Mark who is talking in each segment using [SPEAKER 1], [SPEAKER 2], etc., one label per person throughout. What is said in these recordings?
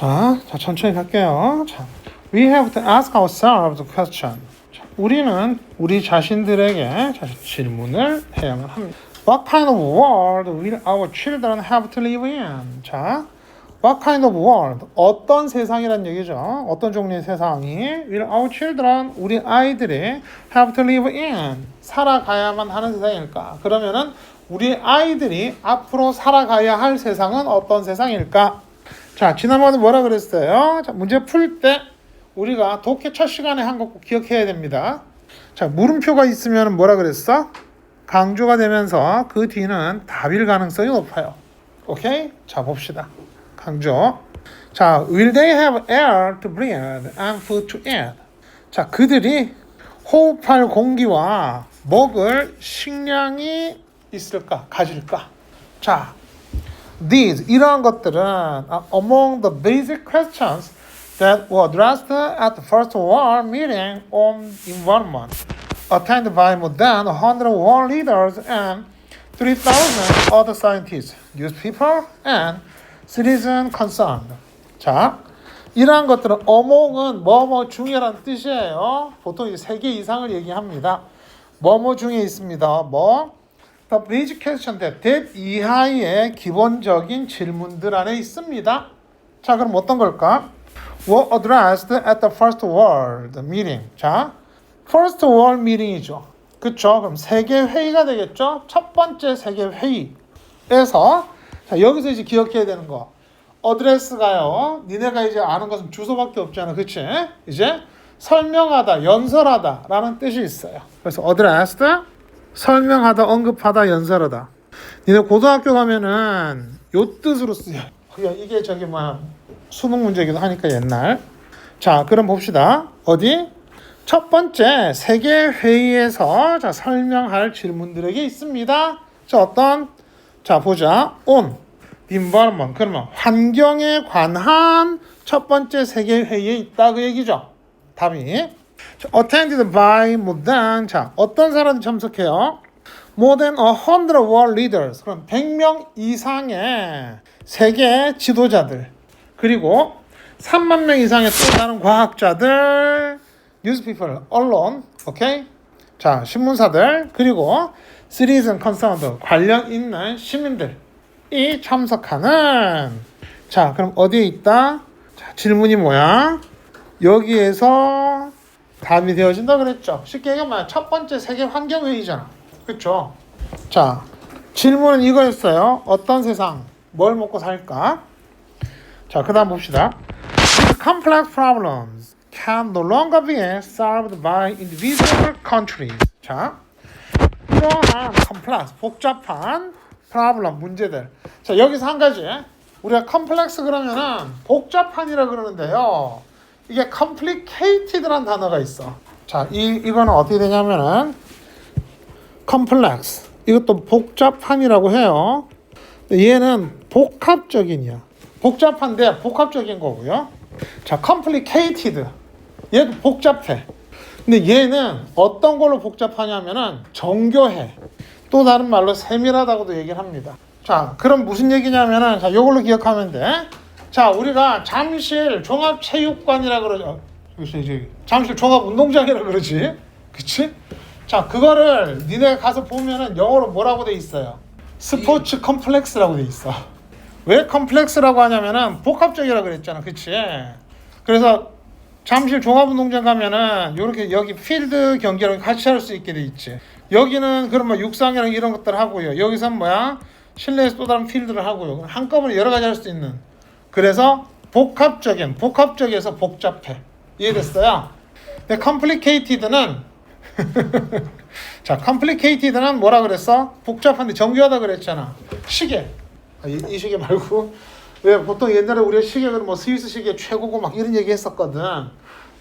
[SPEAKER 1] 자, 천천히 갈게요. 자, we have to ask ourselves the question. 자, 우리는 우리 자신들에게 질문을 해야만 합니다. What kind of world will our children have to live in? 자, what kind of world? 어떤 세상이란 얘기죠. 어떤 종류의 세상이 will our children, 우리 아이들이 have to live in, 살아가야만 하는 세상일까? 그러면은 우리 아이들이 앞으로 살아가야 할 세상은 어떤 세상일까? 자, 지난번에 뭐라 그랬어요? 자, 문제 풀 때 우리가 독해 첫 시간에 한 거 꼭 기억해야 됩니다. 자, 물음표가 있으면 뭐라 그랬어? 강조가 되면서 그 뒤는 답일 가능성이 높아요. 오케이? 자, 봅시다. 강조. 자, will they have air to breathe and food to eat? 자, 그들이 호흡할 공기와 먹을 식량이 있을까? 가질까? 자, these, 이러한 것들은 are among the basic questions that were addressed at the first World Meeting on Environment, attended by more than 100 world leaders and 3,000 other scientists, newspaper, and citizens concerned. 자, 이러한 것들은 among은 뭐뭐 중에라는 뜻이에요. 보통 이제 3개 이상을 얘기합니다. 뭐뭐 중에 있습니다. 뭐? The basic question that 이하의 기본적인 질문들 안에 있습니다. 자, 그럼 어떤 걸까? Were addressed at the first world meeting. 자, first world meeting이죠. 그쵸? 그럼 세계 회의가 되겠죠? 첫 번째 세계 회의에서 자, 여기서 이제 기억해야 되는 거. 어드레스가요. 니네가 이제 아는 것은 주소밖에 없잖아. 그치? 이제 설명하다, 연설하다 라는 뜻이 있어요. 그래서 addressed, 설명하다, 언급하다, 연설하다. 니네 고등학교 가면은 요 뜻으로 쓰여. 이게 저기 수능 문제기도 하니까 옛날. 자, 그럼 봅시다. 어디? 첫 번째 세계 회의에서 자, 설명할 질문들에게 있습니다. 자, 어떤? 자, 보자. on environment. 그러면 환경에 관한 첫 번째 세계 회의에 있다 그 얘기죠. 답이. attended by more than, 자, 어떤 사람이 참석해요? more than 100 world leaders. 그럼 100명 이상의 세계 지도자들. 그리고 3만 명 이상의 또 다른 과학자들, newspaper, 언론, 오케이? 자, 신문사들, 그리고 citizen concerned, 관련 있는 시민들이 참석하는. 자, 그럼 어디에 있다? 자, 질문이 뭐야? 여기에서 답이 되어진다 그랬죠. 쉽게 얘기하면 첫 번째 세계 환경회의잖아. 그렇죠? 자, 질문은 이거였어요. 어떤 세상, 뭘 먹고 살까? 자, 그 다음 봅시다. These complex problems can no longer be solved by individual countries. 자, 이러한 complex, 복잡한 problem, 문제들. 자, 여기서 한 가지. 우리가 complex 그러면은 복잡한이라 그러는데요. 이게 complicated라는 단어가 있어. 자, 이거는 어떻게 되냐면은 complex. 이것도 복잡한이라고 해요. 얘는 복합적인이야. 복잡한데 복합적인 거고요. 자, complicated. 얘도 복잡해. 근데 얘는 어떤 걸로 복잡하냐면은 정교해. 또 다른 말로 세밀하다고도 얘기를 합니다. 자, 그럼 무슨 얘기냐면은 자, 요걸로 기억하면 돼. 자, 우리가 잠실 종합체육관이라 그러죠. 잠실 종합운동장이라 그러지. 그치? 자, 그거를 니네 가서 보면은 영어로 뭐라고 돼 있어요? 스포츠 컴플렉스라고 돼 있어. 왜 컴플렉스라고 하냐면은 복합적이라 그랬잖아. 그치? 그래서 잠실 종합운동장 가면은 요렇게 여기 필드 경기랑 같이 할 수 있게 돼 있지. 여기는 그러면 육상이랑 이런 것들 하고요. 여기서는 뭐야? 실내에서 또 다른 필드를 하고요. 한꺼번에 여러 가지 할 수 있는. 그래서 복합적에서 복잡해. 이해됐어요? 근데 complicated는 자, complicated는 뭐라 그랬어? 복잡한데 정교하다 그랬잖아. 시계. 이 시계 말고 왜 보통 옛날에 우리가 시계는 뭐 스위스 시계 최고고 막 이런 얘기 했었거든.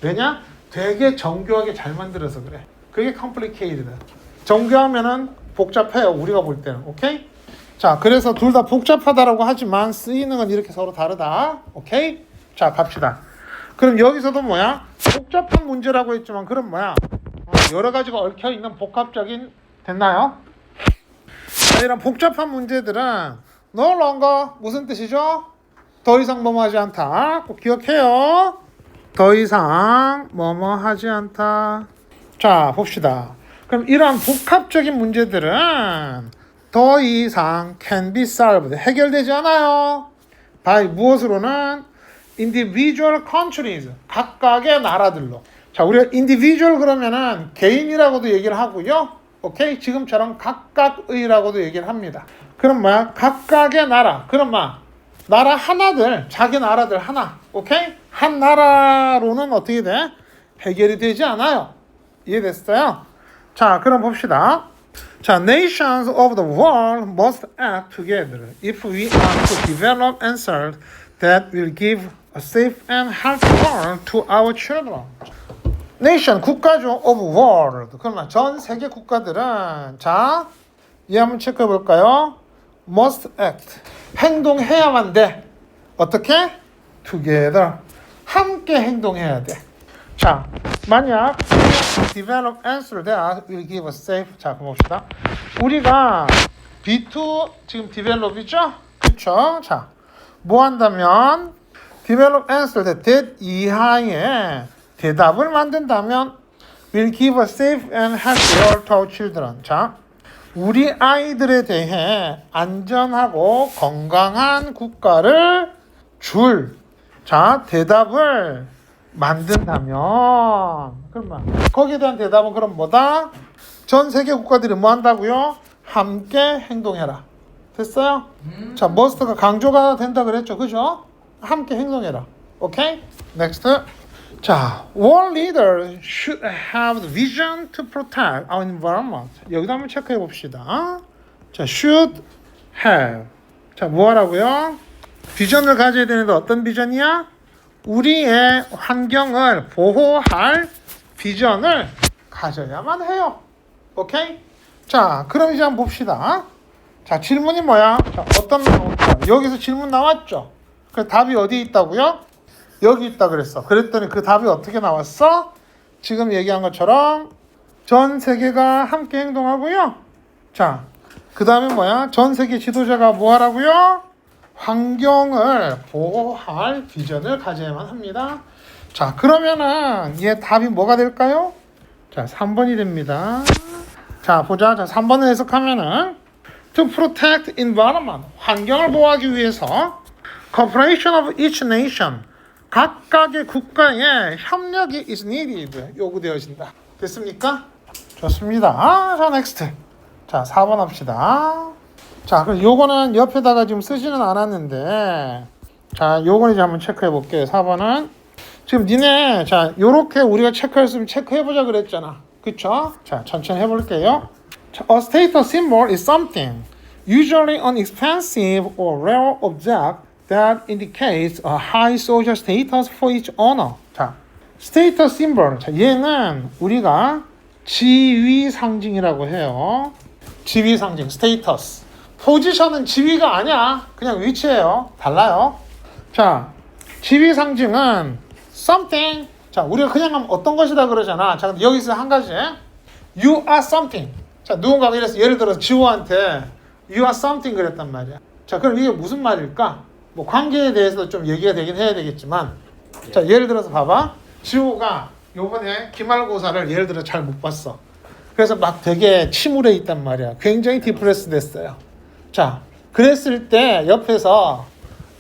[SPEAKER 1] 왜냐? 되게 정교하게 잘 만들어서 그래. 그게 complicated. 정교하면은 복잡해요. 우리가 볼 때는. 오케이? 자, 그래서 둘 다 복잡하다라고 하지만 쓰이는 건 이렇게 서로 다르다. 오케이? 자, 갑시다. 그럼 여기서도 뭐야? 복잡한 문제라고 했지만 그럼 뭐야? 여러 가지가 얽혀있는 복합적인, 됐나요? 자, 이런 복잡한 문제들은 no longer 무슨 뜻이죠? 더 이상 뭐뭐 하지 않다. 꼭 기억해요. 더 이상 뭐뭐 하지 않다. 자, 봅시다. 그럼 이러한 복합적인 문제들은 더 이상 can be solved. 해결되지 않아요. by 무엇으로는? individual countries. 각각의 나라들로. 자, 우리가 individual 그러면은 개인이라고도 얘기를 하고요. 오케이? 지금처럼 각각의라고도 얘기를 합니다. 그럼 뭐야? 각각의 나라. 그럼 뭐? 나라 하나들, 자기 나라들 하나. 오케이? 한 나라로는 어떻게 돼? 해결이 되지 않아요. 이해됐어요? 자, 그럼 봅시다. 자, nations of the world must act together if we are to develop answers that will give a safe and healthy world to our children. nation, 국가죠. of world. 그러면 전 세계 국가들은 자, 이 한번 체크해 볼까요? must act. 행동해야만 돼. 어떻게? together. 함께 행동해야 돼. 자, 만약 develop answer that will give us safe. 자, 봅시다. 우리가 B2 지금 develop이죠? 그쵸? 자, 뭐 한다면 develop answer that 이하의 대답을 만든다면 will give a safe and healthy world to our children. 자, 우리 아이들에 대해 안전하고 건강한 국가를 줄. 자, 대답을 만든다면 그러면 거기에 대한 대답은 그럼 뭐다? 전 세계 국가들이 뭐 한다고요? 함께 행동해라. 됐어요? 자, 머스트가 강조가 된다 그랬죠. 그죠? 함께 행동해라. 오케이? 넥스트. 자, world leaders should have the vision to protect our environment. 여기도 한번 체크해 봅시다. 자, should have. 자, 뭐 하라고요? 비전을 가져야 되는데 어떤 비전이야? 우리의 환경을 보호할 비전을 가져야만 해요. 오케이? 자, 그럼 이제 한번 봅시다. 자, 질문이 뭐야? 자, 어떤 여기서 질문 나왔죠? 그 답이 어디 있다고요? 여기 있다 그랬어. 그랬더니 그 답이 어떻게 나왔어? 지금 얘기한 것처럼 전 세계가 함께 행동하고요. 자, 그 다음에 뭐야? 전 세계 지도자가 뭐 하라고요? 환경을 보호할 비전을 가져야만 합니다. 자, 그러면은 얘 답이 뭐가 될까요? 자, 3번이 됩니다. 자, 보자. 자, 3번을 해석하면은 to protect environment. 환경을 보호하기 위해서 cooperation of each nation. 각각의 국가의 협력이 is needed. 요구되어진다. 됐습니까? 좋습니다. 자, next. 자, 4번 합시다. 자, 그럼 요거는 옆에다가 지금 쓰지는 않았는데, 자, 요거는 이제 한번 체크해 볼게요. 4번은 지금 니네 자, 요렇게 우리가 체크했으면 체크해 보자 그랬잖아. 그쵸? 자, 천천히 해볼게요. 자, a status symbol is something usually an expensive or rare object that indicates a high social status for each owner. 자, status symbol. 자, 얘는 우리가 지위 상징이라고 해요. 지위 상징, status. 포지션은 지위가 아니야. 그냥 위치예요. 달라요. 자, 지위 상징은 something. 자, 우리가 그냥 하면 어떤 것이다 그러잖아. 자, 근데 여기서 한 가지. You are something. 자, 누군가가 이래서 예를 들어서 지호한테 You are something 그랬단 말이야. 자, 그럼 이게 무슨 말일까? 뭐 관계에 대해서도 좀 얘기가 되긴 해야 되겠지만, 자, 예를 들어서 봐봐. 지호가 요번에 기말고사를 예를 들어 잘 못 봤어. 그래서 막 되게 침울해 있단 말이야. 굉장히 디프레스 됐어요. 자, 그랬을 때 옆에서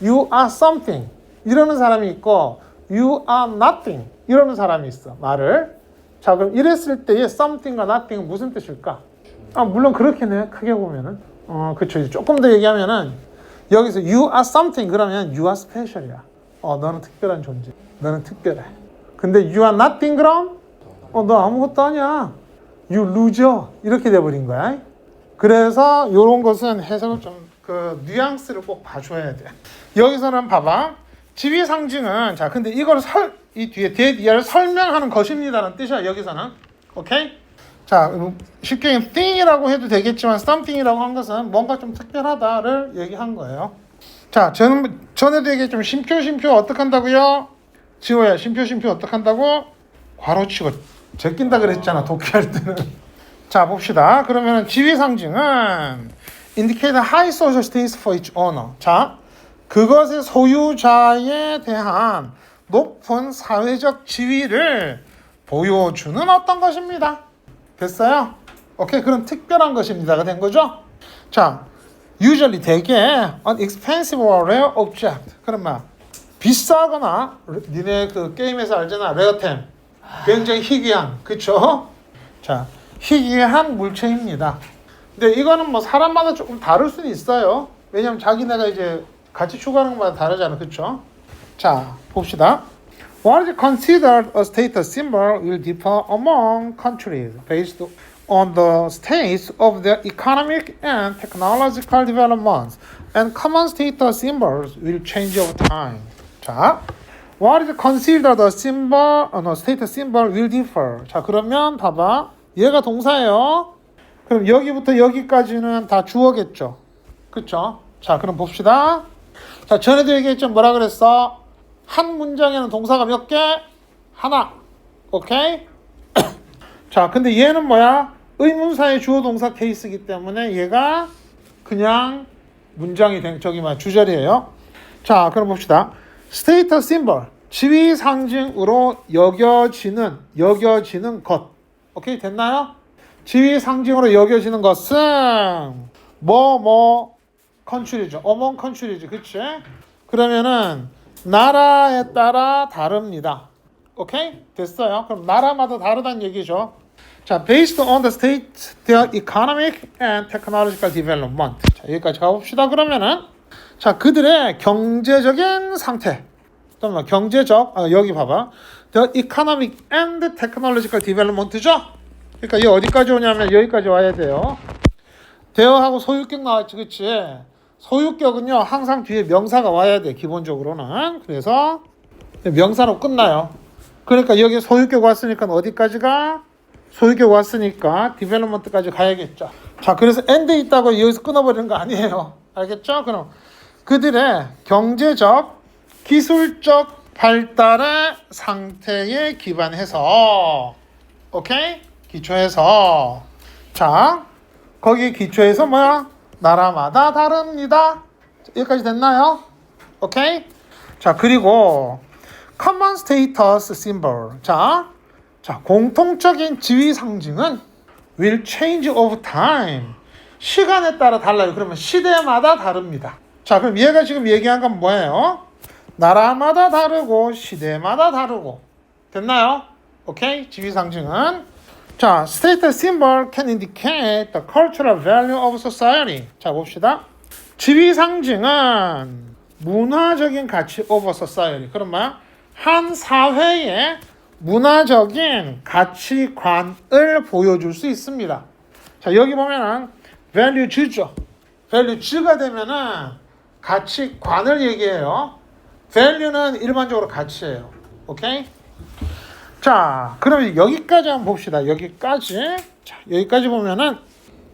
[SPEAKER 1] You are something 이러는 사람이 있고 You are nothing 이러는 사람이 있어. 말을. 자, 그럼 이랬을 때의 something과 nothing은 무슨 뜻일까? 아, 물론 그렇긴 해. 크게 보면은. 그쵸. 조금 더 얘기하면은 여기서 You are something 그러면 You are special이야. 너는 특별한 존재. 너는 특별해. 근데 You are nothing 그럼? 너 아무것도 아니야. You loser 이렇게 돼버린 거야. 그래서 이런 것은 해석을 좀 뉘앙스를 꼭 봐줘야 돼. 여기서는 봐봐. 지위 상징은 자, 근데 이걸 이 뒤에 얘를 설명하는 것입니다라는 뜻이야. 여기서는. 오케이? 자, 쉽게 thing이라고 해도 되겠지만 something이라고 한 것은 뭔가 좀 특별하다를 얘기한 거예요. 자, 전에도 얘기했지만 심표 어떻게 한다고요? 지호야, 심표 어떻게 한다고? 괄호치고 제낀다 그랬잖아. 독해할 때는. 자, 봅시다. 그러면 지위 상징은 indicate high social status for each owner. 자, 그것의 소유자에 대한 높은 사회적 지위를 보여주는 어떤 것입니다. 됐어요? 오케이, 그런 특별한 것입니다가 된 거죠. 자, usually 대개 an expensive or rare object. 그런 말. 비싸거나 니네 그 게임에서 알잖아. 레어템. 굉장히 희귀한. 그쵸? 자, 희귀한 물체입니다. 근데 이거는 뭐 사람마다 조금 다를 수는 있어요. 왜냐면 자기네가 이제 같이 추구하는 것마다 다르잖아. 그쵸? 자, 봅시다. What is considered a status symbol will differ among countries based on the states of their economic and technological developments, and common status symbols will change over time. 자, what is considered a symbol, no, status symbol will differ. 자, 그러면 봐봐. 얘가 동사예요. 그럼 여기부터 여기까지는 다 주어겠죠. 그쵸? 자, 그럼 봅시다. 자, 전에도 얘기했죠. 뭐라 그랬어? 한 문장에는 동사가 몇 개? 하나. 오케이? 자, 근데 얘는 뭐야? 의문사의 주어 동사 케이스이기 때문에 얘가 그냥 문장이 된 저기 주절이에요. 자, 그럼 봅시다. 스테이터스 심벌, 지위 상징으로 여겨지는 것. 오케이, 됐나요? 지위 상징으로 여겨지는 것은 컨트리죠. 어몽 컨트리지, 그치? 그러면은 나라에 따라 다릅니다. 오케이? 됐어요. 그럼 나라마다 다르다는 얘기죠. 자, based on the state, their economic and technological development. 자, 여기까지 가봅시다. 그러면은 자, 그들의 경제적인 상태. 잠깐만, 여기 봐봐. The economic and technological development죠? 그러니까 이 어디까지 오냐면 여기까지 와야 돼요. 대어하고 소유격 나왔지, 그치? 소유격은요, 항상 뒤에 명사가 와야 돼, 기본적으로는. 그래서 명사로 끝나요. 그러니까 여기 소유격 왔으니까 어디까지가? 소유격 왔으니까 디벨롭먼트까지 가야겠죠. 자, 그래서 엔드 있다고 여기서 끊어버리는 거 아니에요. 알겠죠? 그럼 그들의 경제적, 기술적 발달의 상태에 기반해서, 오케이? 기초해서, 자, 거기 기초해서 뭐야? 나라마다 다릅니다. 여기까지 됐나요? 오케이? 자, 그리고 common status symbol. 자, 공통적인 지위 상징은 will change over time. 시간에 따라 달라요. 그러면 시대마다 다릅니다. 자, 그럼 얘가 지금 얘기한 건 뭐예요? 나라마다 다르고 시대마다 다르고. 됐나요? 오케이? 지위 상징은 자, status symbol can indicate the cultural value of society. 자, 봅시다. 지위 상징은 문화적인 가치 of society. 그런 말, 한 사회의 문화적인 가치관을 보여줄 수 있습니다. 자, 여기 보면은 value죠. value가 되면은 가치관을 얘기해요. value는 일반적으로 가치예요. 오케이? 자, 그럼 여기까지 한번 봅시다. 여기까지 보면은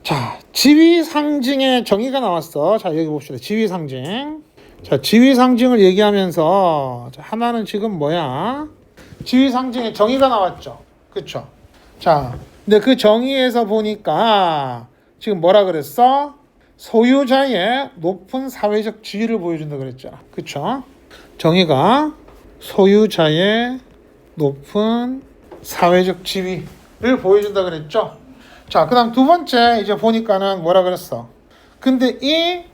[SPEAKER 1] 자, 지위 상징의 정의가 나왔어. 자, 여기 봅시다. 지위 상징. 자, 지위 상징을 얘기하면서 자, 하나는 지금 뭐야? 지위 상징의 정의가 나왔죠. 그쵸? 자, 근데 그 정의에서 보니까 지금 뭐라 그랬어? 소유자의 높은 사회적 지위를 보여준다 그랬잖아. 그쵸? 정의가 소유자의 높은 사회적 지위를 보여준다 그랬죠. 자, 그 다음 두 번째 이제 보니까는 뭐라 그랬어? 근데 이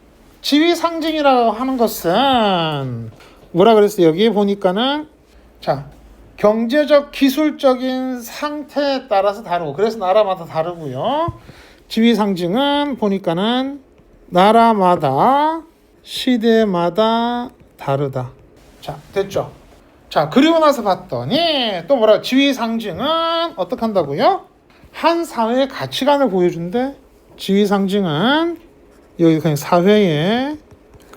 [SPEAKER 1] 지위 상징이라고 하는 것은 뭐라 그랬어? 여기 보니까는 자, 경제적 기술적인 상태에 따라서 다르고, 그래서 나라마다 다르고요. 지위 상징은 보니까는 나라마다 시대마다 다르다. 자, 됐죠? 자, 그리고 나서 봤더니 또 뭐라, 지위 상징은 어떻게 한다고요? 한 사회의 가치관을 보여준대. 지위 상징은 여기 그냥 사회의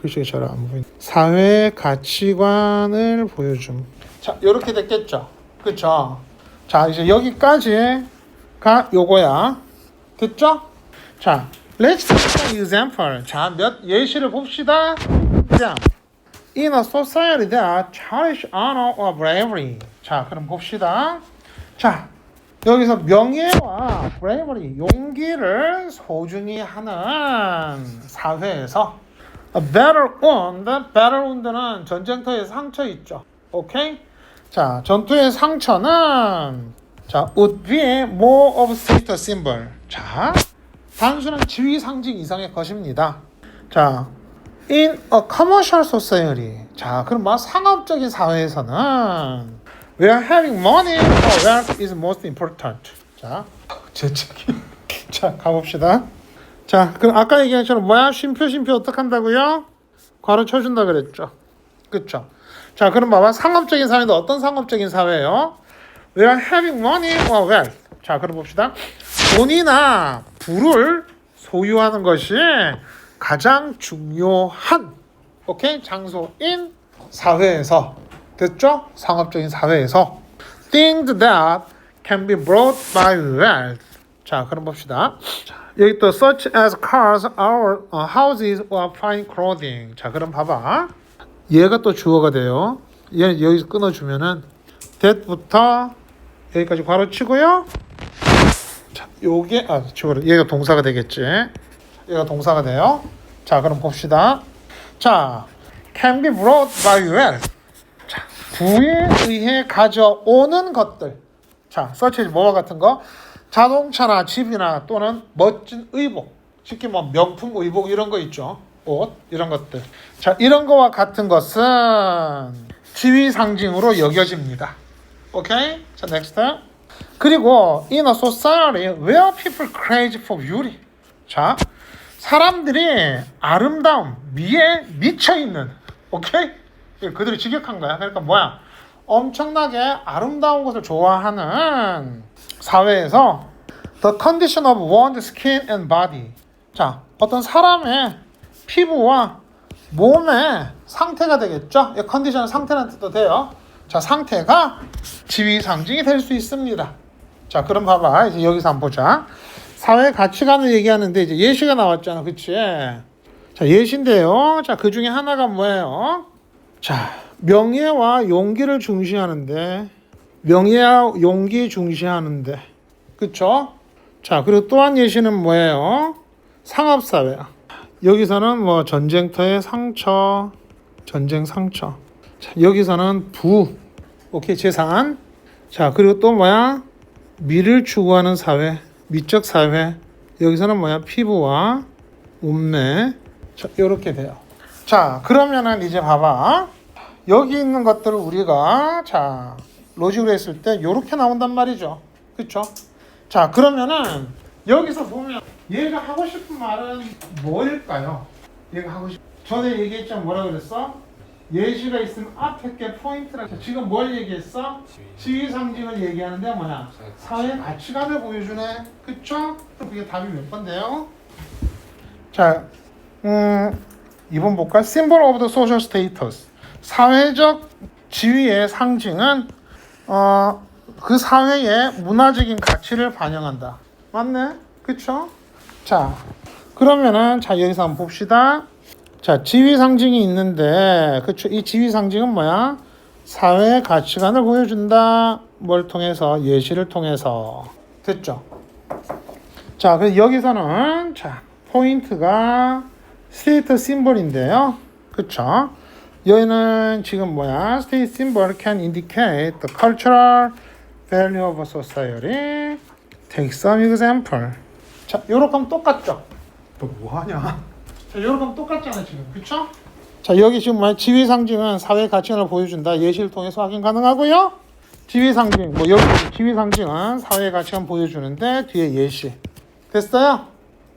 [SPEAKER 1] 글씨가 잘 안 보이네. 사회의 가치관을 보여줌. 자, 이렇게 됐겠죠. 그쵸? 자, 이제 여기까지가 요거야. 됐죠? 자, let's take an example. 자, 몇 예시를 봅시다. 자, in a society that cherish honor or bravery. 자, 그럼 봅시다. 자, 여기서 명예와 bravery, 용기를 소중히 하는 사회에서 A battle wound. battle wound는 전쟁터에 상처 있죠. 오케이? 자, 전투의 상처는 자, would be more of status symbol. 자, 단순한 지위 상징 이상의 것입니다. 자, in a commercial society. 자, 그럼 뭐 상업적인 사회에서는 where having money or wealth is most important. 자, 재채기. 자, 가봅시다. 자, 그럼 아까 얘기한 것처럼 뭐야? 쉼표 어떻게 한다고요? 괄호 쳐준다 그랬죠. 그쵸? 자, 그럼 봐봐. 상업적인 사회인데 어떤 상업적인 사회예요? Where having money or wealth. 자, 그럼 봅시다. 돈이나 부를 소유하는 것이 가장 중요한 오케이? 장소인 사회에서 됐죠? 상업적인 사회에서 things that can be brought by wealth. 자, 그럼 봅시다. 자, 여기 또 such as cars, our houses or fine clothing. 자, 그럼 봐봐. 얘가 또 주어가 돼요. 얘 여기서 끊어주면은 that부터 여기까지 괄호 치고요. 자, 요게 주어로 얘가 동사가 되겠지. 얘가 동사가 돼요. 자, 그럼 봅시다. 자, can be brought by wealth. 자, 부에 의해 가져오는 것들. 자, such as 뭐와 같은 거? 자동차나 집이나 또는 멋진 의복, 쉽게 뭐 명품 의복 이런 거 있죠. 옷 이런 것들. 자, 이런 거와 같은 것은 지위 상징으로 여겨집니다. 오케이? 자, next. 그리고 in a society where people crave for beauty. 자, 사람들이 아름다움, 미에 미쳐 있는. 오케이? 그들이 직역한 거야. 그러니까 뭐야? 엄청나게 아름다운 것을 좋아하는 사회에서 the condition of one's skin and body. 자, 어떤 사람의 피부와 몸의 상태가 되겠죠. 이 컨디션은 상태라는 뜻도 돼요. 자, 상태가 지위 상징이 될 수 있습니다. 자, 그럼 봐봐. 이제 여기서 한번 보자. 사회 가치관을 얘기하는데 이제 예시가 나왔잖아. 그치? 자, 예시인데요. 자, 그 중에 하나가 뭐예요? 자, 명예와 용기를 중시하는데 명예와 용기 중시하는데 그쵸? 자, 그리고 또 한 예시는 뭐예요? 상업사회야. 여기서는 뭐 전쟁터의 상처, 전쟁 상처. 자, 여기서는 부, 오케이, 재산. 자, 그리고 또 뭐야? 미를 추구하는 사회, 미적 사회. 여기서는 뭐야? 피부와 몸매. 자, 이렇게 돼요. 자, 그러면은 이제 봐봐. 여기 있는 것들을 우리가 자, 로직으로 했을 때 이렇게 나온단 말이죠. 그쵸? 자, 그러면은 여기서 보면 얘가 하고 싶은 말은 뭐일까요? 얘가 하고 싶 전에 얘기했잖아. 뭐라 그랬어? 예시가 있으면 앞에 게 포인트라. 자, 지금 뭘 얘기했어? 지위 상징을 얘기하는데 뭐냐? 사회 가치관을 보여주네. 그쵸? 그게 답이 몇 번데요? 자, 2번 볼까? Symbol of the social status. 사회적 지위의 상징은 그 사회의 문화적인 가치를 반영한다. 맞네? 그쵸? 자, 그러면은 자, 여기서 한번 봅시다. 자, 지위 상징이 있는데 그쵸? 이 지위 상징은 뭐야? 사회의 가치관을 보여준다. 뭘 통해서? 예시를 통해서. 됐죠? 자, 그래서 여기서는 자, 포인트가 스테이트 심볼인데요. 그쵸? 여기는 지금 뭐야? State symbol can indicate the cultural value of a society. Take some example. 자, 요렇게 하면 똑같죠? 너 뭐하냐? 자, 요렇게 하면 똑같잖아 지금. 그쵸? 자, 여기 지금 뭐야? 지위 상징은 사회 가치관을 보여준다. 예시를 통해서 확인 가능하고요. 지위 상징, 뭐 여기 지위 상징은 사회 가치관 보여주는데 뒤에 예시. 됐어요?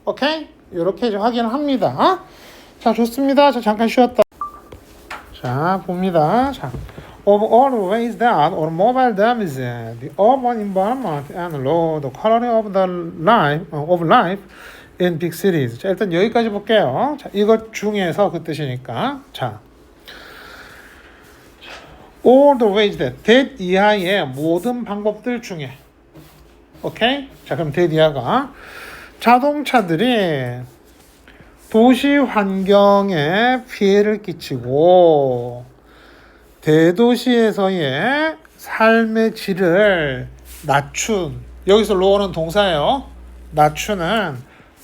[SPEAKER 1] 오케이? 요렇게 이제 확인을 합니다. 자, 좋습니다. 자, 잠깐 쉬었다. 자, 봅니다. 자, of all ways that automobile damage the urban environment and low the quality of the life in big cities. 자, 일단 여기까지 볼게요. 자, 이것 중에서 그 뜻이니까. 자, all the ways that 이하의 모든 방법들 중에. 오케이? 자, 그럼 that 이하가 자동차들이 도시 환경에 피해를 끼치고 대도시에서의 삶의 질을 낮춘, 여기서 low는 동사예요. 낮추는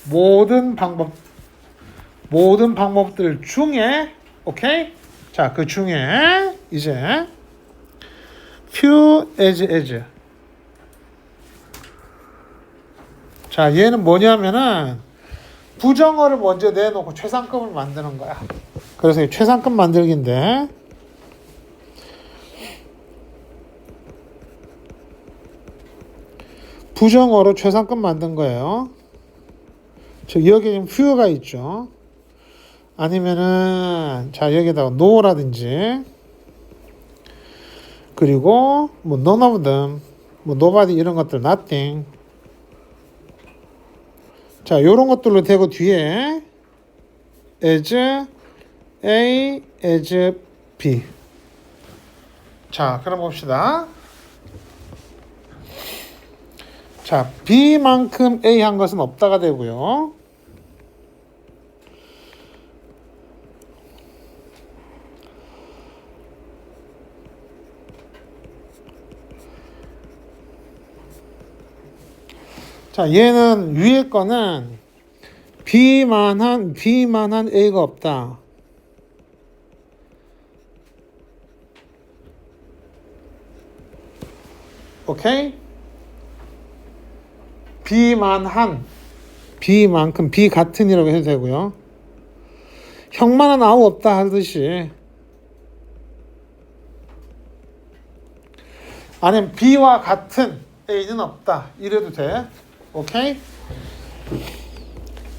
[SPEAKER 1] 모든 모든 방법들 중에 오케이? 자, 그 중에 이제 few as 자, 얘는 뭐냐면은 부정어를 먼저 내놓고 최상급을 만드는 거야. 그래서 이 최상급 만들기인데 부정어로 최상급 만든 거예요. 즉 여기 지금 few가 있죠. 아니면은 자 여기다가 no라든지 그리고 뭐 none of them, 뭐 nobody 이런 것들 nothing. 자 요런 것들로 대고 뒤에 as A, as B. 자 그럼 봅시다. 자 B만큼 A 한 것은 없다가 되고요. 자, 얘는 위에 거는 B만한 A가 없다. 오케이? B만큼 B 같은이라고 해도 되고요. 형만한 아우 없다 하듯이 아니면 B와 같은 A는 없다 이래도 돼. 오케이?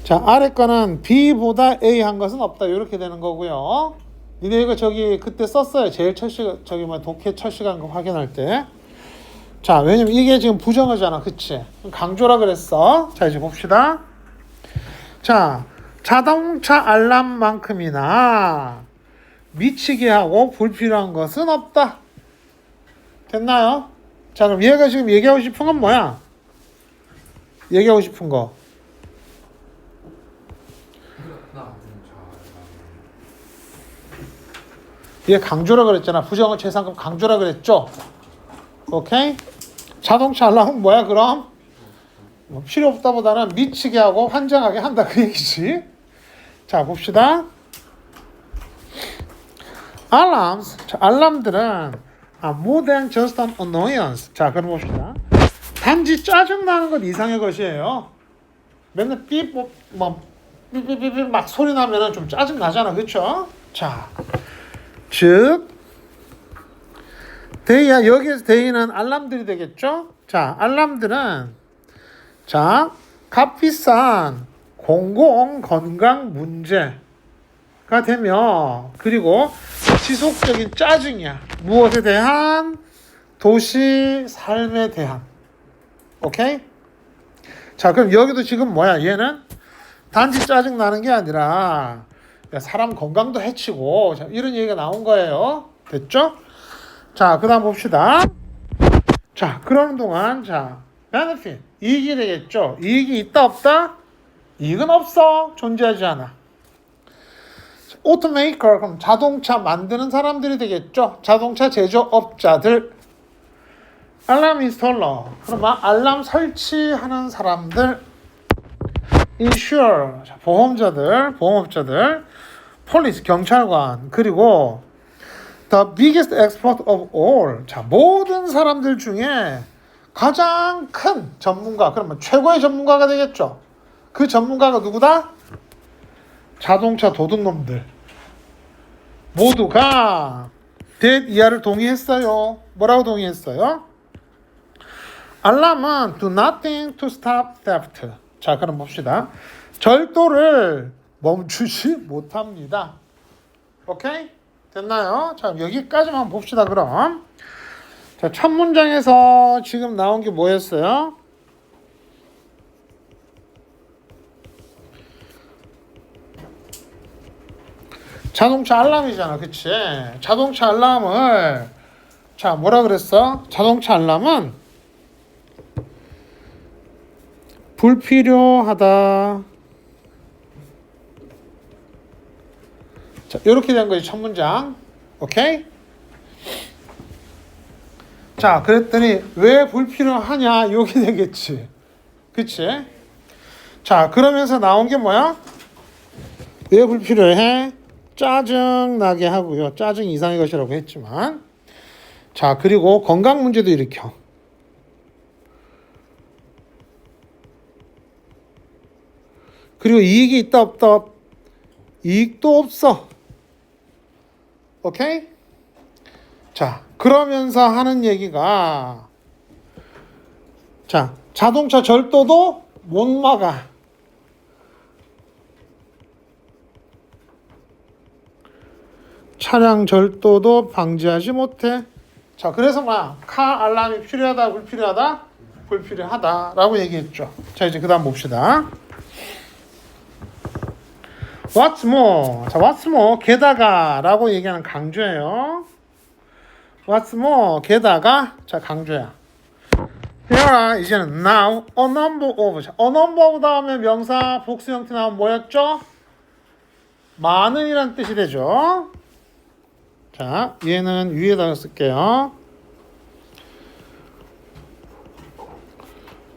[SPEAKER 1] 자 아래 거는 B보다 A 한 것은 없다 이렇게 되는 거고요. 니네 이거 저기 그때 썼어요. 제일 첫 시간 저기 뭐 독해 첫 시간 거 확인할 때. 자 왜냐면 이게 지금 부정어잖아, 그치? 강조라 그랬어. 자 이제 봅시다. 자 자동차 알람만큼이나 미치게 하고 불필요한 것은 없다. 됐나요? 자 그럼 얘가 지금 얘기하고 싶은 건 뭐야? 얘기하고 싶은 거. 얘 강조라 그랬잖아. 부정어 최상급 강조라 그랬죠? 오케이? 자동차 알람은 뭐야 그럼? 뭐 필요 없다보다는 미치게 하고 환장하게 한다 그 얘기지. 자 봅시다. Alarms, 자, 알람들은 more than just an annoyance. 자 그럼 봅시다. 단지 짜증나는 것 이상의 것이에요. 맨날 삐뽀 삐삐삐삐 막 소리 나면은 좀 짜증 나잖아, 그렇죠? 자, 즉 데이야 여기에서 데이는 알람들이 되겠죠? 자, 알람들은 자 값비싼 공공 건강 문제가 되며 그리고 지속적인 짜증이야. 무엇에 대한? 도시 삶에 대한. 오케이? 자 그럼 여기도 지금 뭐야? 얘는 단지 짜증 나는 게 아니라 사람 건강도 해치고 자, 이런 얘기가 나온 거예요. 됐죠? 자 그 다음 봅시다. 자 그러는 동안 자 benefit 이익이 되겠죠? 이익이 있다 없다? 이익은 없어. 존재하지 않아. automaker 그럼 자동차 만드는 사람들이 되겠죠? 자동차 제조업자들. 알람 인스톨러 그럼 알람 설치하는 사람들. insure 보험업자들. police 경찰관. 그리고 the biggest expert of all 자 모든 사람들 중에 가장 큰 전문가 그러면 최고의 전문가가 되겠죠. 그 전문가가 누구다? 자동차 도둑놈들 모두가 that 이하를 동의했어요. 뭐라고 동의했어요? 알람은 do nothing to stop theft. 자 그럼 봅시다. 절도를 멈추지 못합니다. 오케이? 됐나요? 자 여기까지만 봅시다. 그럼 자 첫 문장에서 지금 나온 게 뭐였어요? 자동차 알람이잖아, 그치? 자동차 알람을 자 뭐라 그랬어? 자동차 알람은 불필요하다. 자, 이렇게 된 거지, 첫 문장. 오케이? 자, 그랬더니 왜 불필요하냐? 이게 되겠지. 그치? 자, 그러면서 나온 게 뭐야? 왜 불필요해? 짜증나게 하고요. 짜증 이상의 것이라고 했지만. 자, 그리고 건강 문제도 일으켜. 그리고 이익이 있다 없다? 이익도 없어. 오케이? 자, 그러면서 하는 얘기가 자, 자동차 절도도 못 막아. 차량 절도도 방지하지 못해. 자, 그래서 카 알람이 필요하다, 불필요하다? 불필요하다라고 얘기했죠. 자, 이제 그 다음 봅시다. What's more? 자, what's more? 게다가 라고 얘기하는 강조예요. What's more? 게다가 자, 강조야. Here 이제는 now a number of. 자, a number of 다음에 명사 복수 형태 나오면 뭐였죠? 많은이란 뜻이 되죠. 자, 얘는 위에다가 쓸게요.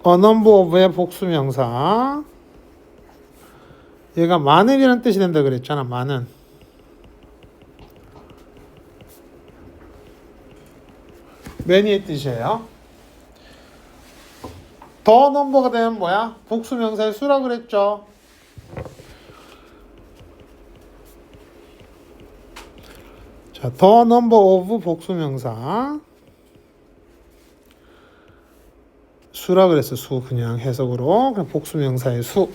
[SPEAKER 1] A number of의 복수 명사. 얘가 많은이라는 뜻이 된다 그랬잖아. 많은. many의 뜻이에요. 더 넘버가 되면 뭐야? 복수 명사의 수라 그랬죠. 자, the number of 복수 명사. 수라 그랬어. 수 그냥 해석으로. 그냥 복수 명사의 수.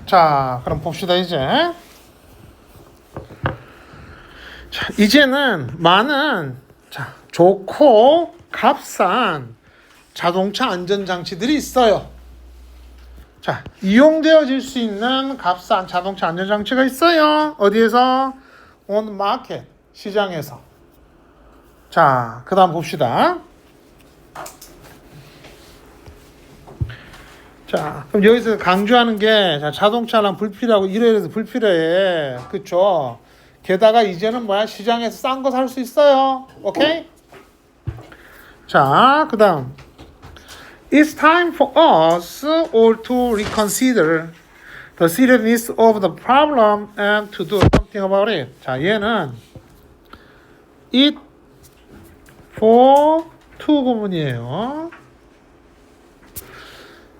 [SPEAKER 1] 자, 그럼 봅시다 이제. 자, 이제는 많은 자, 좋고 값싼 자동차 안전장치들이 있어요. 자, 이용되어질 수 있는 값싼 자동차 안전장치가 있어요. 어디에서? on market, 시장에서. 자, 그 다음 봅시다. 자, 그럼 여기서 강조하는 게 자, 자동차랑 불필요하고 이래서 불필요해. 그쵸? 게다가 이제는 뭐야? 시장에서 싼 거 살 수 있어요. 오케이? 자, 그 다음 It's time for us all to reconsider the seriousness of the problem and to do something about it. 자, 얘는 it for to 구문이에요.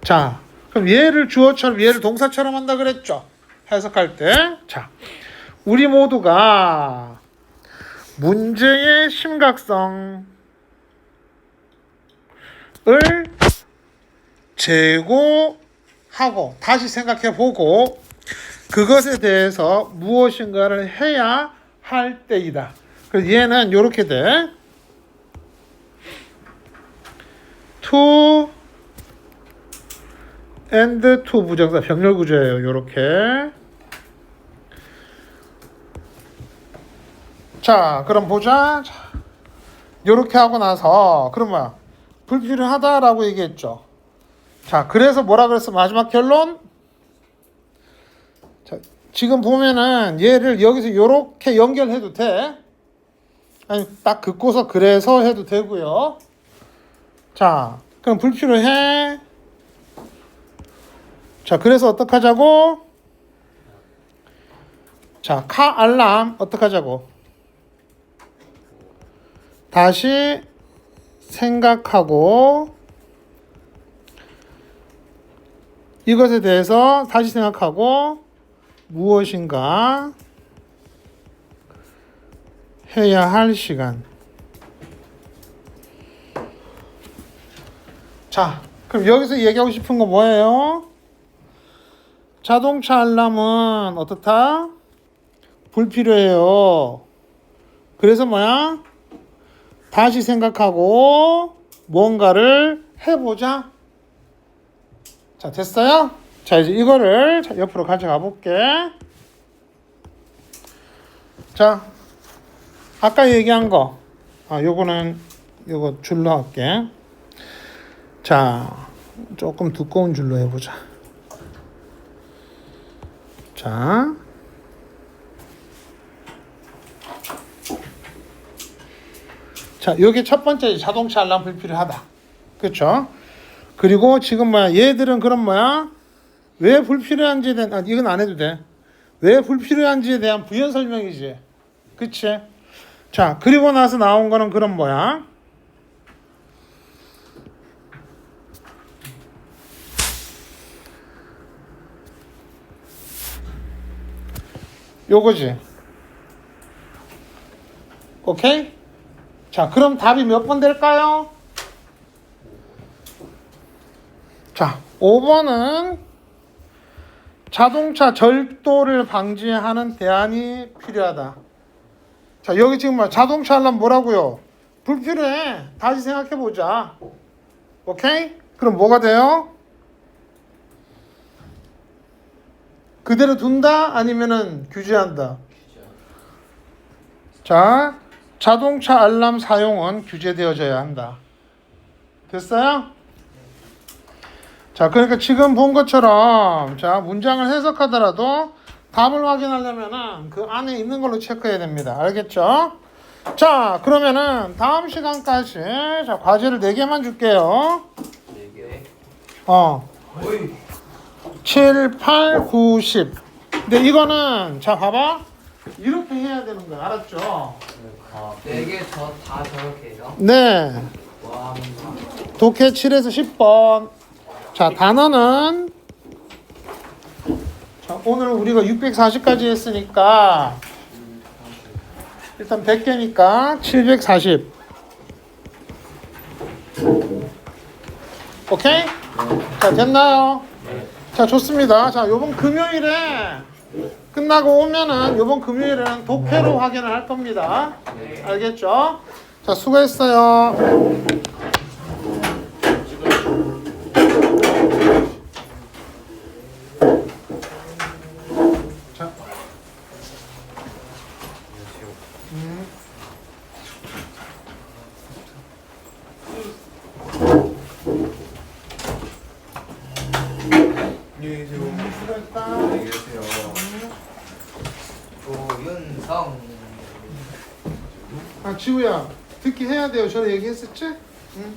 [SPEAKER 1] 자, 그럼 얘를 주어처럼 얘를 동사처럼 한다 그랬죠. 해석할 때. 자, 우리 모두가 문제의 심각성을 재고하고 다시 생각해보고 그것에 대해서 무엇인가를 해야 할 때이다. 그래서 얘는 이렇게 돼. to and to 부정사 병렬 구조예요. 이렇게. 자, 그럼 보자. 자, 이렇게 하고 나서 그럼 뭐야? 불필요하다라고 얘기했죠. 자, 그래서 뭐라 그랬어? 마지막 결론. 자, 지금 보면은 얘를 여기서 이렇게 연결해도 돼. 아니, 딱 긋고서 그래서 해도 되고요. 자, 그럼 불필요해. 자, 그래서 어떡하자고? 자, 카 알람 어떡하자고? 다시 생각하고 이것에 대해서 다시 생각하고 무엇인가 해야 할 시간. 자, 그럼 여기서 얘기하고 싶은 거 뭐예요? 자동차 알람은 어떻다? 불필요해요. 그래서 뭐야? 다시 생각하고 뭔가를 해보자. 자, 됐어요? 자, 이제 이거를 옆으로 가져가 볼게. 자, 아까 얘기한 거. 요거는 요거 줄로 할게. 자, 조금 두꺼운 줄로 해보자. 자, 자, 요게 첫 번째 자동차 알람 불필요하다. 그렇죠? 그리고 지금 뭐야? 얘들은 그럼 뭐야? 왜 불필요한지에 대한 이건 안 해도 돼. 왜 불필요한지에 대한 부연 설명이지. 그치? 자, 그리고 나서 나온 거는 그럼 뭐야? 요거지. 오케이? 자, 그럼 답이 몇 번 될까요? 자, 5번은 자동차 절도를 방지하는 대안이 필요하다. 자, 여기 지금 뭐 자동차 하려면 뭐라고요? 불필요해. 다시 생각해보자. 오케이? 그럼 뭐가 돼요? 그대로 둔다? 아니면은 규제한다? 자, 자동차 알람 사용은 규제되어져야 한다. 됐어요? 자, 그러니까 지금 본 것처럼 자, 문장을 해석하더라도 답을 확인하려면은 그 안에 있는 걸로 체크해야 됩니다. 알겠죠? 자, 그러면은 다음 시간까지 자, 과제를 4개만 줄게요.
[SPEAKER 2] 4개.
[SPEAKER 1] 7, 8, 9, 10. 근데 이거는 자, 봐봐. 이렇게 해야 되는 거야. 알았죠?
[SPEAKER 2] 4개 다 저렇게 해요?
[SPEAKER 1] 네.
[SPEAKER 2] 와,
[SPEAKER 1] 독해 7에서 10번. 자, 단어는 자, 오늘 우리가 640까지 했으니까 일단 100개니까 740. 오케이? 자, 됐나요? 자, 좋습니다. 자, 요번 금요일에 끝나고 오면은 요번 금요일에는 독해로 확인을 할 겁니다. 알겠죠? 자, 수고했어요. 자.
[SPEAKER 3] 안녕히 계세요.
[SPEAKER 1] 수고했다.
[SPEAKER 3] 안녕히 계세요.
[SPEAKER 2] 조윤성.
[SPEAKER 1] 아, 지우야, 듣기 해야 돼요. 전에 얘기했었지? 응.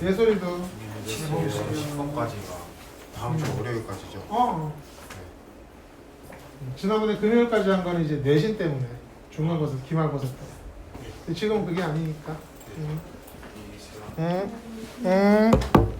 [SPEAKER 1] 내 소리도.
[SPEAKER 3] 7번에서 10번까지가 다음 주 월요일까지죠.
[SPEAKER 1] 지난번에 금요일까지 한 건 이제 내신 때문에 중간고사, 기말고사 때. 근데 지금 그게 아니니까.
[SPEAKER 3] 안녕히 계세요.
[SPEAKER 1] 응.